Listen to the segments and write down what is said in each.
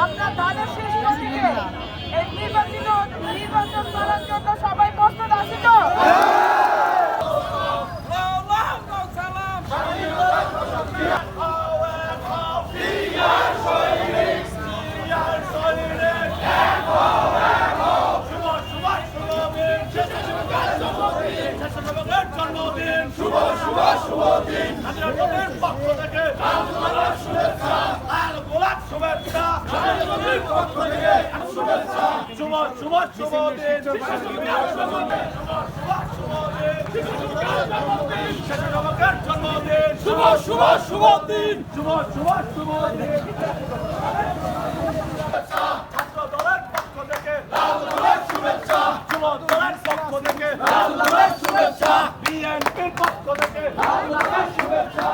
আপনার ধানের শেষ প্রতীকে এই নির্বাচন করার জন্য সবাই প্রস্তুত আছি তো? শুভ শুভ শুভ দিন পক্ষ থেকে লাল গোলাপ শুভেচ্ছা পক্ষ থেকে শুভেচ্ছা শুভ শুভ শুভ দিন জন্মদিন শুভ শুভ শুভ দিন শুভ শুভ শুভ দিন ছাত্র দলের পক্ষ থেকে লাল গোলাপ শুভেচ্ছা যুব দলের পক্ষ থেকে লাল গোলাপ শুভেচ্ছা বিএনপির পক্ষ থেকে লাল গোলাপ শুভেচ্ছা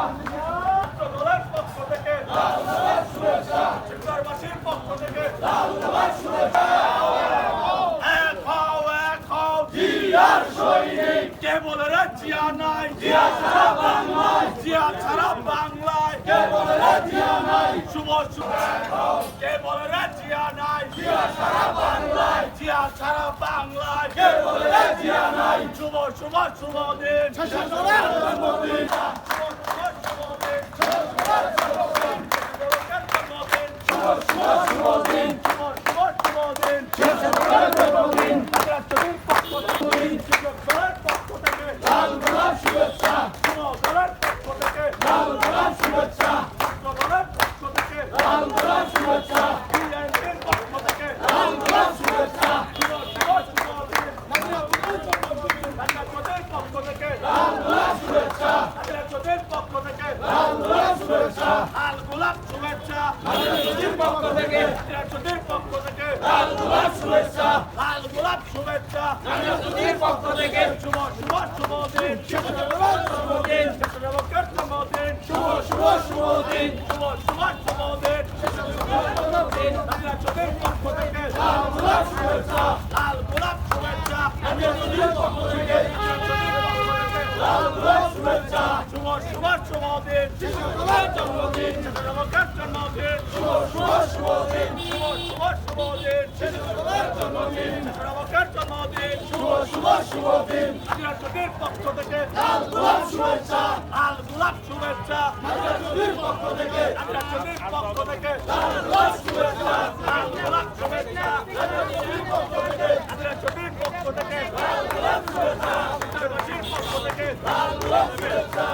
ছাত্র দলের পক্ষ থেকে লাল গোলাপ শুভেচ্ছা শিক্ষার্থীর পক্ষ থেকে লাল গোলাপ শুভেচ্ছা এক হও জিয়ার সৈনিক কে বলে রে জিয়া নাই জিয়া ছাড়া বাংলায় জিয়া ছাড়া বাংলায় কে বলে রে জিয়া নাই শুভ শুভ কে বলে রে জিয়া নাই জিয়া ছাড়া বাংলায় জিয়া ছাড়া বাংলায় কে বলে রে জিয়া নাই শুভ শুভ শুভ দিন জন্মদিন শুভ শুভ দিন লাল গোলাপ শুভেচ্ছা দলের পক্ষ থেকে লাল গোলাপ শুভেচ্ছা দলের পক্ষ থেকে লাল গোলাপ শুভেচ্ছা বিএনপির পক্ষ থেকে লাল গোলাপ শুভেচ্ছা পক্ষ থেকে লাল গোলাপ শুভেচ্ছা পক্ষ থেকে লাল গোলাপ শুভেচ্ছা লাল গোলাপ শুভেচ্ছা পক্ষ থেকে পক্ষ থেকে লাল গোলাপ শুভেচ্ছা লাল গোলাপ শুভেচ্ছা পক্ষ থেকে শুভ শুভ শুভ দিন শুভ দিন জন্মদিন শুভ শুভ শুভ দিন শুভ শুভ শুভ দিন পক্ষ থেকে লাল গোলাপ শুভেচ্ছা লাল গোলাপ শুভেচ্ছা পক্ষ থেকে লাল গোলাপ শুভেচ্ছা শুভ শুভ শুভ দিন জন্মদিন জন্মদিন শুভ শুভ শুভ দিন শুভ শুভ দিন জন্মদিন জন্মদিন শুভ শুভ শুভ দিন পক্ষ থেকে লাল গোলাপ শুভেচ্ছা লাল গোলাপ শুভেচ্ছা পক্ষ থেকে পক্ষ থেকে লাল গোলাপ শুভেচ্ছা লাল গোলাপ শুভেচ্ছা পক্ষ থেকে পক্ষ থেকে লাল গোলাপ শুভেচ্ছা পক্ষ থেকে লাল গোলাপ শুভেচ্ছা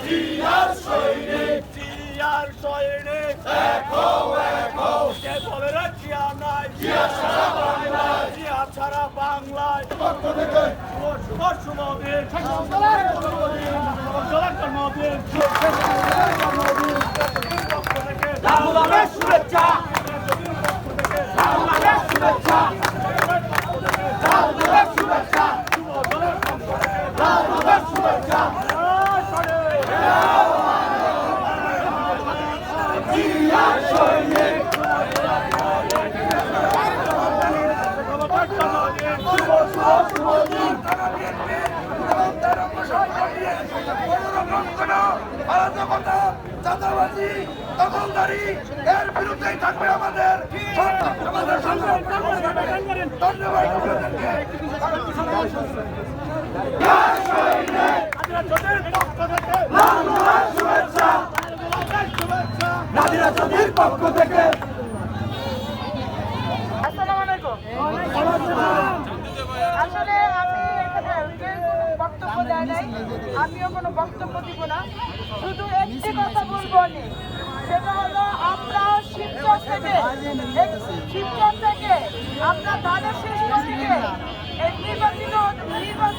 জিয়ার সৈনিক জিয়ার সৈনিক এক হও কে বলে রে জিয়া নাই জিয়া ছাড়া বাংলায় জিয়া ছাড়া বাংলায় পক্ষ থেকে শুভ শুভ দিন জন্মদিন পক্ষ থেকে লাল গোলাপের শুভেচ্ছা লাল গোলাপের শুভেচ্ছা লাল গোলাপের শুভেচ্ছা শুভ দলের পক্ষ থেকে লাল গোলাপের শুভেচ্ছা জিয়ার সৈনিক শুভ শুভ শুভ দিন চাঁদাবাজি দখলদারি এর বিরুদ্ধেই থাকবে আমাদের সংগ্রাম। ধন্যবাদ নাদিরা চৌধুরীর পক্ষ থেকে আসসালামু আলাইকুম। আসলে আমি এখানে বক্তব্য দেয় নাই, আমিও কোনো বক্তব্য দিব না, শুধু একটি কথা বলবো আমি, সেটা হলো আমরা শিবচর থেকে আমরা ধানের শেষ প্রতীকে এই নির্বাচন